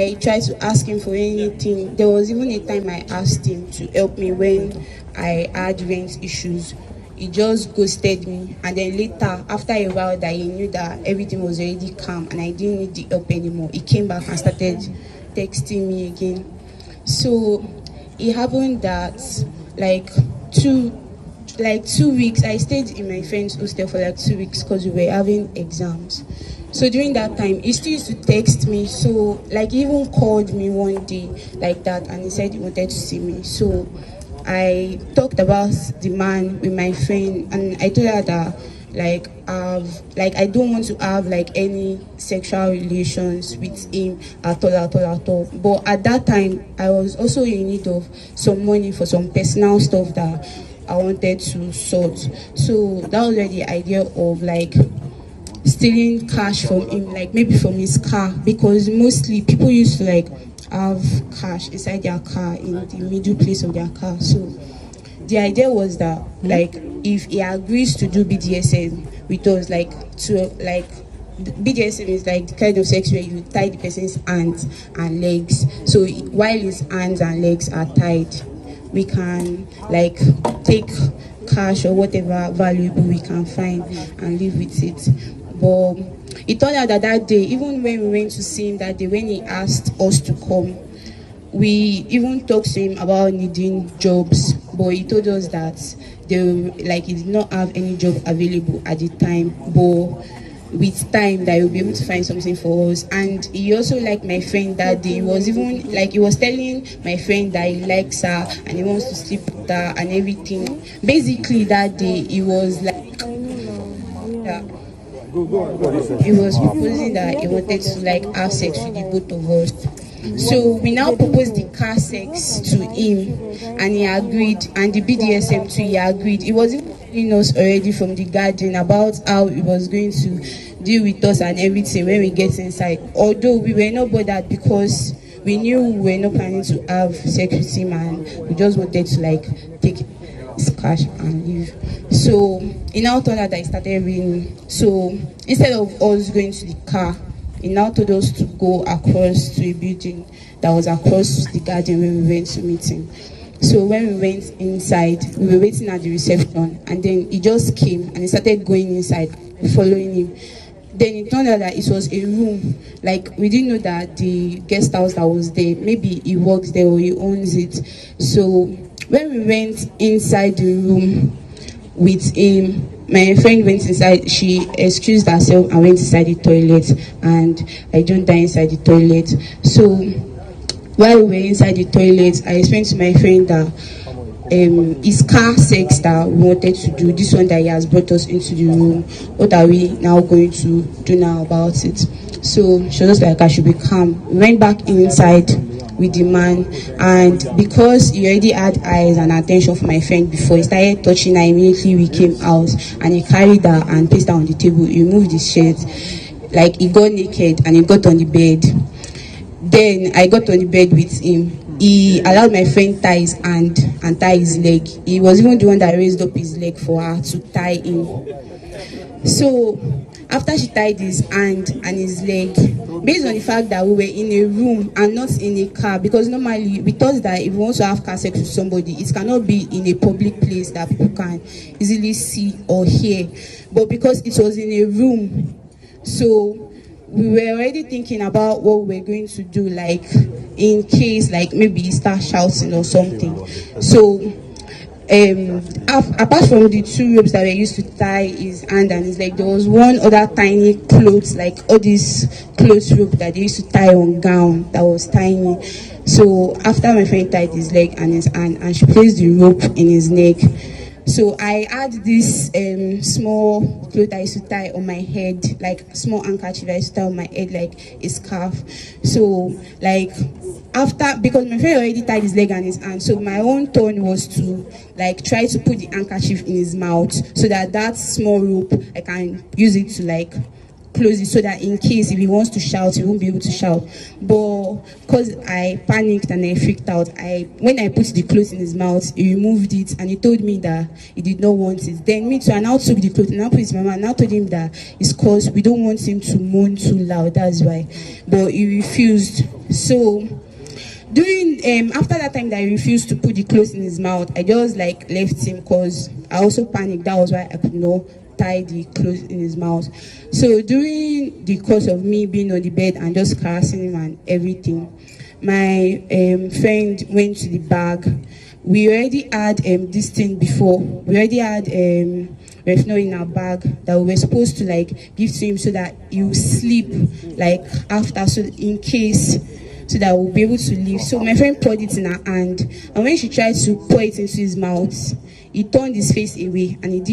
I tried to ask him for anything. There was even a time I asked him to help me when I had rent issues. He just ghosted me, and then later, after a while that he knew that everything was already calm and I didn't need the help anymore, he came back and started texting me again. So it happened that like two 2 weeks I stayed in my friend's hostel for like 2 weeks because we were having exams. So during that time he still used to text me. So like he even called me one day like that, and he said he wanted to see me. So I talked about the man with my friend, and I told her that I don't want to have like any sexual relations with him at all. But at that time I was also in need of some money for some personal stuff that I wanted to sort. So that was where the idea of like stealing cash from him, like maybe from his car, because mostly people used to like have cash inside their car in the middle place of their car. So the idea was that like if he agrees to do BDSM with us, BDSM is like the kind of sex where you tie the person's hands and legs. So while his hands and legs are tied, we can like take cash or whatever valuable we can find and live with it. But it turned out that day, even when we went to see him that day, when he asked us to come, we even talked to him about needing jobs, but he told us that he did not have any job available at the time, but with time that he will be able to find something for us. And he also liked my friend that day. He was even like, he was telling my friend that he likes her and he wants to sleep with her and everything. Basically that day he was like he was proposing that he wanted to like have sex with the both of us. So we now proposed the car sex to him, and he agreed, and the BDSM too, he agreed. He was even telling us already from the garden about how he was going to deal with us and everything when we get inside. Although we were not bothered because we knew we were not planning to have sex with him, and we just wanted to like take his cash and leave. So he now told us that it started raining. So instead of us going to the car, he now told us to go across to a building that was across the garden when we went to meet him. So when we went inside, we were waiting at the reception, and then he just came and he started going inside, following him. Then it turned out that it was a room. Like, we didn't know that the guest house that was there, maybe he works there or he owns it. So when we went inside the room with him, my friend went inside. She excused herself and went inside the toilet, and I joined her inside the toilet. So while we were inside the toilet, I explained to my friend that his car sex that we wanted to do, this one that he has brought us into the room, what are we now going to do now about it? So she was like, I should be calm. We went back inside with the man, and because he already had eyes and attention for my friend before, he started touching her. Immediately we came out, and he carried her and placed her on the table. He removed his shirt, like he got naked and he got on the bed. Then I got on the bed with him. He allowed my friend tie his hand and tie his leg. He was even the one that raised up his leg for her to tie him. So after she tied his hand and his leg, based on the fact that we were in a room and not in a car, because normally we thought that if we want to have car sex with somebody, it cannot be in a public place that people can easily see or hear. But because it was in a room, so we were already thinking about what we were going to do, like in case like maybe he start shouting or something. So apart from the two ropes that were used to tie his hand and his leg, there was one other tiny clothes, like all these clothes rope that they used to tie on gown that was tiny. So after my friend tied his leg and his hand, and she placed the rope in his neck, so I had this small cloth I used to tie on my head, like small handkerchief I used to tie on my head like a scarf. So like after, because my friend already tied his leg and his hand, so my own turn was to like try to put the handkerchief in his mouth so that small rope, I can use it to like close it, so that in case if he wants to shout, he won't be able to shout. But But because I panicked and I freaked out, when I put the clothes in his mouth, he removed it and he told me that he did not want it. Then me too, I now took the clothes and I put it in my mouth and I told him that it's because we don't want him to moan too loud, that's why. But he refused. So during after that time that I refused to put the clothes in his mouth, I just like left him because I also panicked. That was why I could not tie the clothes in his mouth. So during the course of me being on the bed and just caressing him and everything, my friend went to the bag. We already had this thing before. We already had retinol in our bag that we were supposed to like give to him so that he will sleep like after, so in case, so that we'll be able to leave. So my friend poured it in her hand, and when she tried to pour it into his mouth, he turned his face away and he did